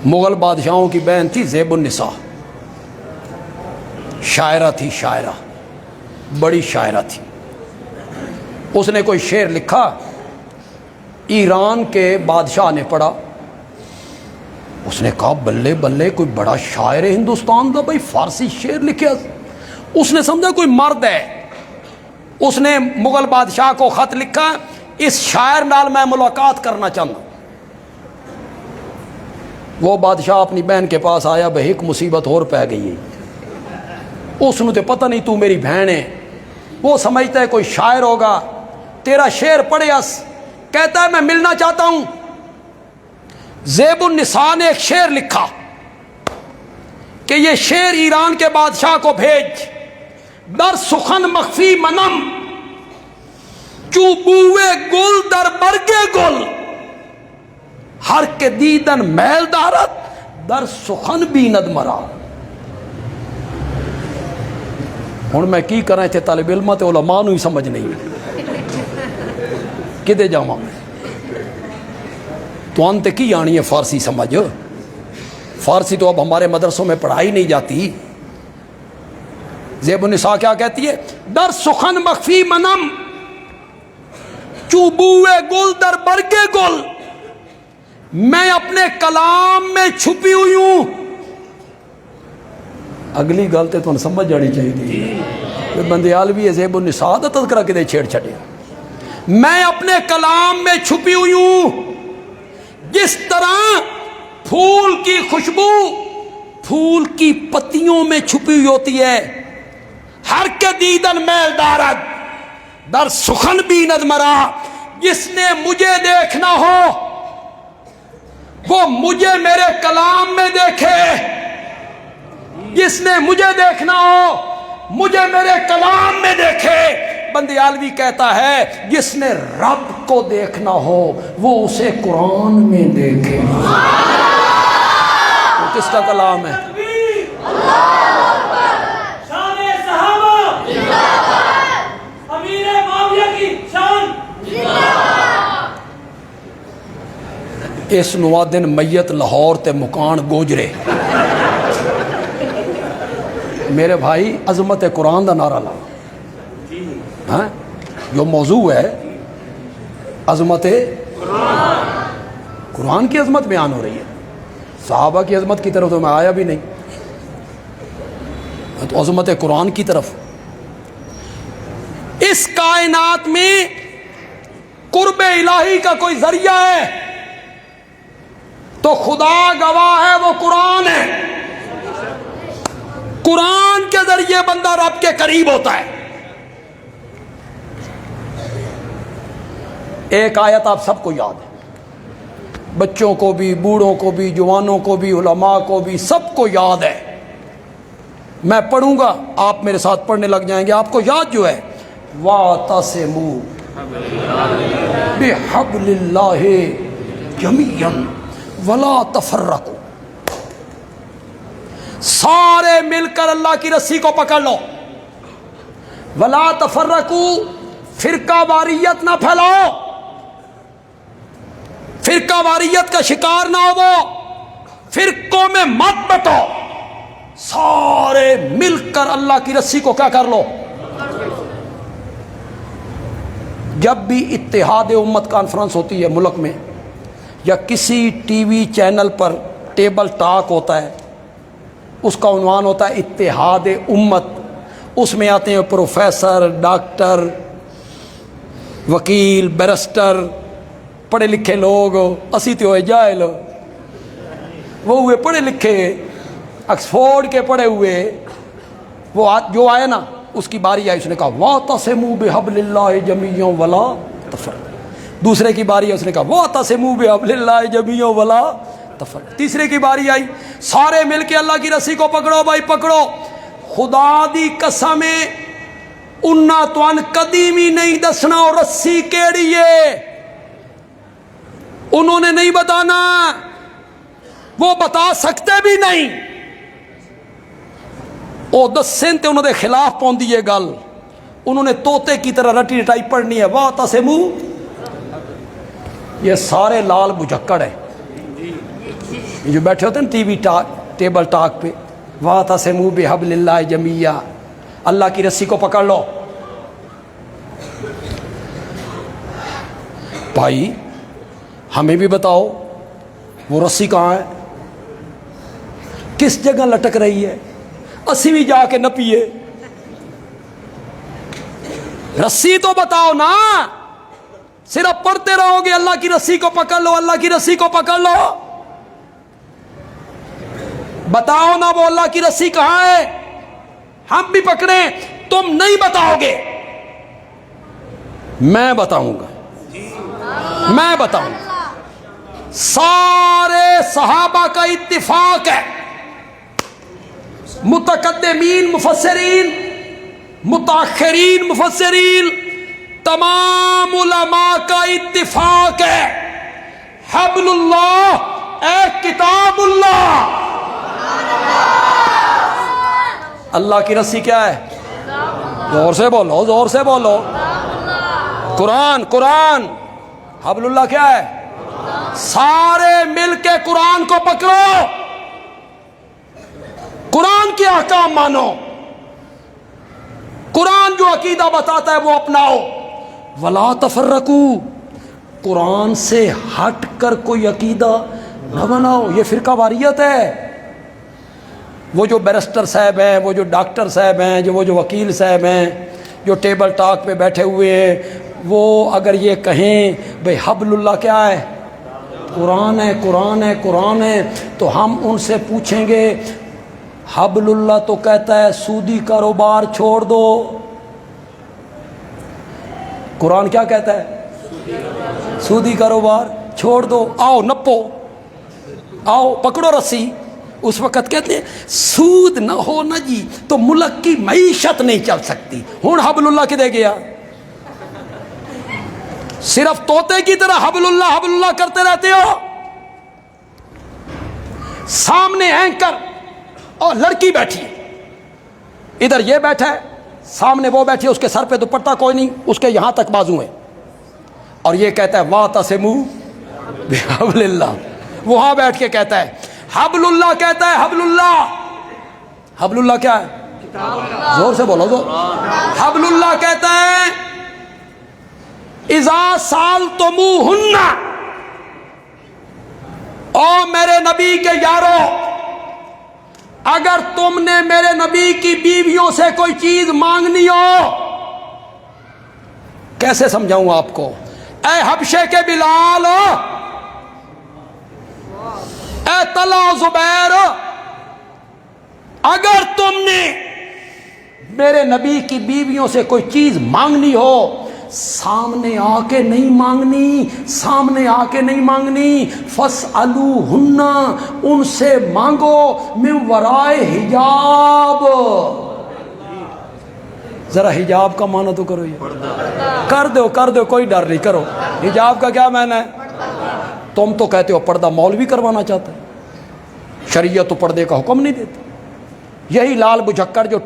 مغل بادشاہوں کی بہن تھی زیب النساء، شاعرہ تھی، شاعرہ، بڑی شاعرہ تھی۔ اس نے کوئی شعر لکھا، ایران کے بادشاہ نے پڑھا، اس نے کہا بلے بلے، کوئی بڑا شاعر ہے ہندوستان کا بھائی، فارسی شعر لکھے۔ اس نے سمجھا کوئی مرد ہے، اس نے مغل بادشاہ کو خط لکھا، اس شاعر نال میں ملاقات کرنا چاہتا۔ وہ بادشاہ اپنی بہن کے پاس آیا، بھائی ایک مصیبت اور پہ گئی ہے۔ اس نے تو پتہ نہیں تو میری بہن ہے، وہ سمجھتا ہے کوئی شاعر ہوگا، تیرا شعر پڑھے اس، کہتا ہے میں ملنا چاہتا ہوں۔ زیب النساء نے ایک شعر لکھا کہ یہ شعر ایران کے بادشاہ کو بھیج، در سخن مخفی منم، چوبوے گل در برگے گل، ہر کے دیدن میل دارت، در سخن بیند مرا۔ ہوں میں کی کریں تھے طالب علمہ تے علماء نو ہی سمجھ نہیں کدے جاواں تو انتے کی آنی ہے فارسی سمجھ؟ فارسی تو اب ہمارے مدرسوں میں پڑھائی نہیں جاتی۔ زیب النساء کیا کہتی ہے؟ در سخن مخفی منم، چوبوے گل در برگے گل، میں اپنے کلام میں چھپی ہوئی ہوں۔ اگلی گل تے تمہیں سمجھ جانی چاہیے تھی، بندے عالوی زیب النساء دا تذکرہ کدے چھیڑ چھڑے۔ میں اپنے کلام میں چھپی ہوئی ہوں، جس طرح پھول کی خوشبو پھول کی پتیوں میں چھپی ہوئی ہوتی ہے، ہر کے دیدن میل دارد، در سخن بیند مرا۔ جس نے مجھے دیکھنا ہو وہ مجھے میرے کلام میں دیکھے، جس نے مجھے دیکھنا ہو مجھے میرے کلام میں دیکھے۔ بندی عالوی کہتا ہے جس نے رب کو دیکھنا ہو وہ اسے قرآن میں دیکھے۔ وہ کس کا کلام ہے؟ اس نوادن میت لاہور تے مکان گوجرے۔ میرے بھائی عظمت قرآن دا نعرہ لا، ہاں جو موضوع ہے عظمت قرآن کی عظمت بیان ہو رہی ہے، صحابہ کی عظمت کی طرف تو میں آیا بھی نہیں، تو عظمت قرآن کی طرف۔ اس کائنات میں قرب الہی کا کوئی ذریعہ ہے تو خدا گواہ ہے وہ قرآن ہے۔ قرآن کے ذریعے بندہ رب کے قریب ہوتا ہے۔ ایک آیت آپ سب کو یاد ہے، بچوں کو بھی، بوڑھوں کو بھی، جوانوں کو بھی، علماء کو بھی، سب کو یاد ہے۔ میں پڑھوں گا، آپ میرے ساتھ پڑھنے لگ جائیں گے، آپ کو یاد جو ہے، وَاعْتَصِمُوا بِحَبْلِ اللَّهِ جَمِيعًا وَلَا تَفَرَّقُوا۔ سارے مل کر اللہ کی رسی کو پکڑ لو، وَلَا تَفَرَّقُوا، فرقہ واریت نہ پھیلاؤ، فرقہ واریت کا شکار نہ ہو، فرقوں میں مت بٹو، سارے مل کر اللہ کی رسی کو کیا کر لو۔ جب بھی اتحاد امت کانفرنس ہوتی ہے ملک میں، یا کسی ٹی وی چینل پر ٹیبل ٹاک ہوتا ہے، اس کا عنوان ہوتا ہے اتحاد امت، اس میں آتے ہیں پروفیسر، ڈاکٹر، وکیل، بیرسٹر، پڑھے لکھے لوگ، اسی تو ہوئے جاہل، وہ ہوئے پڑھے لکھے، آکسفورڈ کے پڑھے ہوئے، وہ جو آئے نا اس کی باری آئی، اس نے کہا وَاعْتَصِمُوا بِحَبْلِ اللَّهِ جَمِيعًا وَلَا تَفَرَّقُوا۔ دوسرے کی باری آئی، اس نے کہا وَاعْتَصِمُوا بِحَبْلِ اللَّهِ جَمِيعًا وَلَا تَفَرَّقُوا۔ تیسرے کی باری آئی، سارے مل کے اللہ کی رسی کو پکڑو بھائی پکڑو۔ خدا دی قسم انہاں توان کدی بھی نہیں دسنا اور رسی کیڑی ہے، انہوں نے نہیں بتانا، وہ بتا سکتے بھی نہیں، وہ دسن تے انہوں نے خلاف پوندی ہے گل، انہوں نے طوطے کی طرح رٹی رٹائی پڑھنی ہے، وَاعْتَصِمُوا۔ یہ سارے لال بجھکڑ ہے، یہ جو بیٹھے ہوتے ہیں نا ٹی وی ٹیبل ٹاک پہ، واعتصموا بحبل اللہ جمیعا، اللہ کی رسی کو پکڑ لو. بھائی ہمیں بھی بتاؤ وہ رسی کہاں ہے، کس جگہ لٹک رہی ہے، اسی بھی جا کے نہ پیے. رسی تو بتاؤ نا، صرف پڑھتے رہو گے اللہ کی رسی کو پکڑ لو، اللہ کی رسی کو پکڑ لو. بتاؤ نا وہ اللہ کی رسی کہاں ہے، ہم بھی پکڑیں. تم نہیں بتاؤ گے، میں بتاؤں گا، میں بتاؤں گا. سارے صحابہ کا اتفاق ہے، متقدمین مفسرین، متاخرین مفسرین، تمام علماء کا اتفاق ہے، حبل اللہ اے کتاب اللہ. اللہ کی رسی کیا ہے؟ زور سے بولو، زور سے بولو. قرآن. قرآن. حبل اللہ کیا ہے؟ سارے مل کے قرآن کو پکڑو، قرآن کے احکام مانو، قرآن جو عقیدہ بتاتا ہے وہ اپناؤ. ولا تفرقوا، قرآن سے ہٹ کر کوئی عقیدہ نہ بناؤ. یہ فرقہ واریت ہے. وہ جو بیرسٹر صاحب ہیں، وہ جو ڈاکٹر صاحب ہیں، وہ جو وکیل صاحب ہیں، جو ٹیبل ٹاک پہ بیٹھے ہوئے ہیں، وہ اگر یہ کہیں بھئی حبل اللہ کیا ہے؟ قرآن ہے، قرآن ہے، قرآن ہے، تو ہم ان سے پوچھیں گے حبل اللہ تو کہتا ہے سودی کاروبار چھوڑ دو، قرآن کیا کہتا ہے؟ سودی کاروبار چھوڑ دو. آؤ نپو، آؤ پکڑو رسی. اس وقت کہتے ہیں سود نہ ہو نا جی تو ملک کی معیشت نہیں چل سکتی. ہوں حبل اللہ کدے گیا؟ صرف طوطے کی طرح حبل اللہ کرتے رہتے ہو. سامنے اینکر اور لڑکی بیٹھی، ادھر یہ بیٹھا ہے، سامنے وہ بیٹھی ہے، اس کے سر پہ دوپٹہ کوئی نہیں، اس کے یہاں تک بازو ہیں، اور یہ کہتا ہے واعتصموا بحبل اللہ. وہاں بیٹھ کے کہتا ہے حبل اللہ، کہتا ہے حبل اللہ. حبل اللہ کیا ہے؟ زور سے بولو زور. حبل اللہ کہتا ہے اذا سالتموہن، او میرے نبی کے یارو، اگر تم نے میرے نبی کی بیویوں سے کوئی چیز مانگنی ہو، کیسے سمجھاؤں آپ کو؟ اے حبشے کے بلال، اے طلحہ زبیر، اگر تم نے میرے نبی کی بیویوں سے کوئی چیز مانگنی ہو، سامنے آ کے نہیں مانگنی، سامنے آ کے نہیں مانگنی. فاسألوہن، ان سے مانگو من ورائے حجاب. ذرا حجاب کا معنی تو کرو، یہ کر دو کوئی ڈر نہیں، کرو. حجاب کا کیا معنی ہے؟ تم تو کہتے ہو پردہ مولوی کروانا چاہتا ہے، شریعت تو پردے کا حکم نہیں دیتی. یہی لال بجھکر جو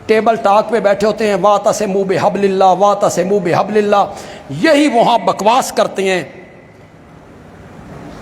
ٹیبل ٹاک پہ بیٹھے ہوتے ہیں واعتصموا بحبل اللہ، واعتصموا بحبل اللہ، یہی وہاں بکواس کرتے ہیں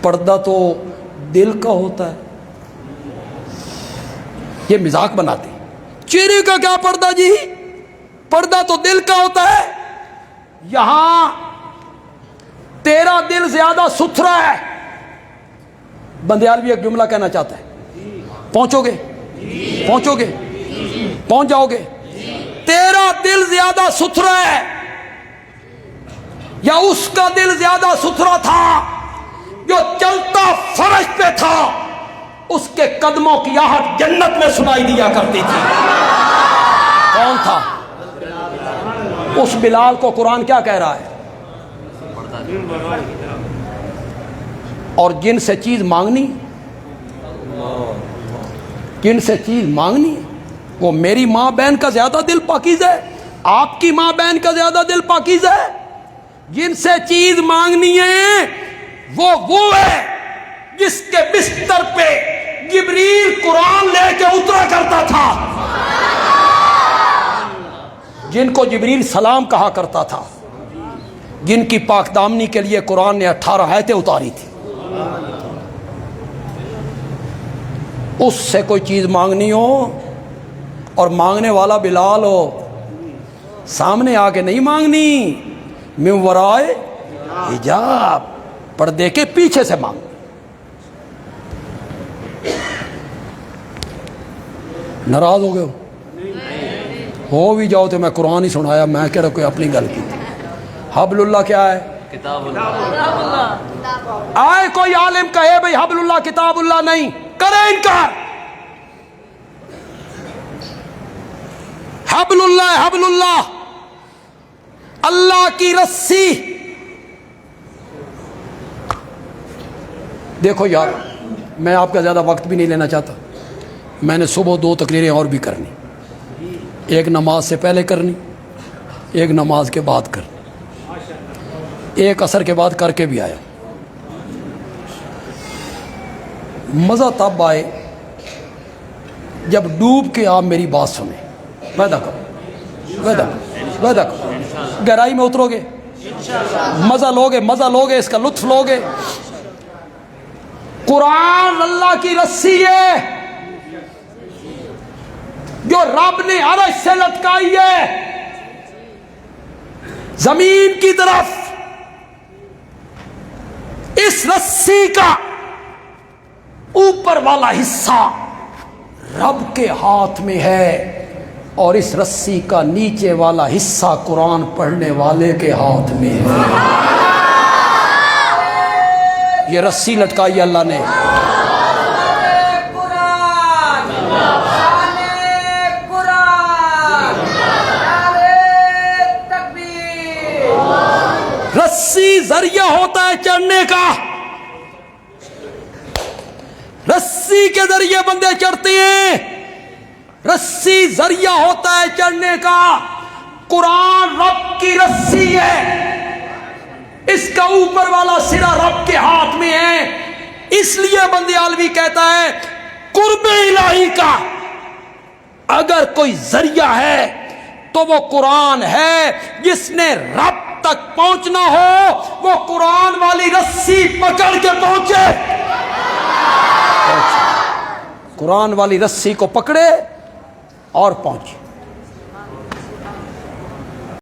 پردہ تو دل کا ہوتا ہے. یہ مذاق بناتے ہیں. چہرے کا کیا پردہ جی، پردہ تو دل کا ہوتا ہے. یہاں تیرا دل زیادہ ستھرا ہے. بندیال بھی ایک جملہ کہنا چاہتا ہے، پہنچو گے؟ پہنچو گے؟ پہنچ جاؤ گے؟ تیرا دل زیادہ ستھرا ہے یا اس کا دل زیادہ ستھرا تھا جو چلتا فرش پہ تھا؟ اس کے قدموں کی آہٹ جنت میں سنائی دیا کرتی تھی. کون تھا؟ اس بلال کو قرآن کیا کہہ رہا ہے؟ اور جن سے چیز مانگنی، جن سے چیز مانگنی، وہ میری ماں بہن کا زیادہ دل پاکیز ہے، آپ کی ماں بہن کا زیادہ دل پاکیز ہے. جن سے چیز مانگنی ہے وہ ہے جس کے بستر پہ جبریل قرآن لے کے اترا کرتا تھا، جن کو جبریل سلام کہا کرتا تھا، جن کی پاک دامنی کے لیے قرآن نے 18 آیتیں اتاری تھی. اس سے کوئی چیز مانگنی ہو اور مانگنے والا بلال ہو، سامنے آ کے نہیں مانگنی، من ورائے حجاب، پردے کے پیچھے سے مانگ۔ ناراض ہو گئے ہو بھی جاؤ تو میں قرآن ہی سنایا، میں کہہ رہا کوئی اپنی گل کی۔ حبل اللہ کیا ہے؟ کتاب اللہ۔ آئے کوئی عالم کہے بھئی حبل اللہ کتاب اللہ نہیں، کرے انکار۔ حبل اللہ اللہ کی رسی۔ دیکھو یار، میں آپ کا زیادہ وقت بھی نہیں لینا چاہتا، میں نے صبح 2 تقریریں اور بھی کرنی، ایک نماز سے پہلے کرنی، ایک نماز کے بعد کرنی، ایک عصر کے بعد کر کے بھی آیا۔ مزہ تب آئے جب ڈوب کے آپ میری بات سنیں۔ وعدہ کرو گہرائی میں اترو گے، مزہ لوگے، اس کا لطف لوگے۔ قرآن اللہ کی رسی ہے جو رب نے عرش سے لٹکائی ہے زمین کی طرف۔ اس رسی کا اوپر والا حصہ رب کے ہاتھ میں ہے اور اس رسی کا نیچے والا حصہ قرآن پڑھنے والے کے ہاتھ میں ہے۔ یہ رسی لٹکائی اللہ نے۔ رسی ذریعہ ہوتا ہے چڑھنے کا، رسی کے ذریعے بندے چڑھتے ہیں، رسی ذریعہ ہوتا ہے چڑھنے کا۔ قرآن رب کی رسی ہے، اس کا اوپر والا سرا رب کے ہاتھ میں ہے۔ اس لیے بندیالوی کہتا ہے قرب الہی کا اگر کوئی ذریعہ ہے تو وہ قرآن ہے، جس نے رب تک پہنچنا ہو وہ قرآن والی رسی پکڑ کے پہنچے، قرآن والی رسی کو پکڑے اور پہنچے۔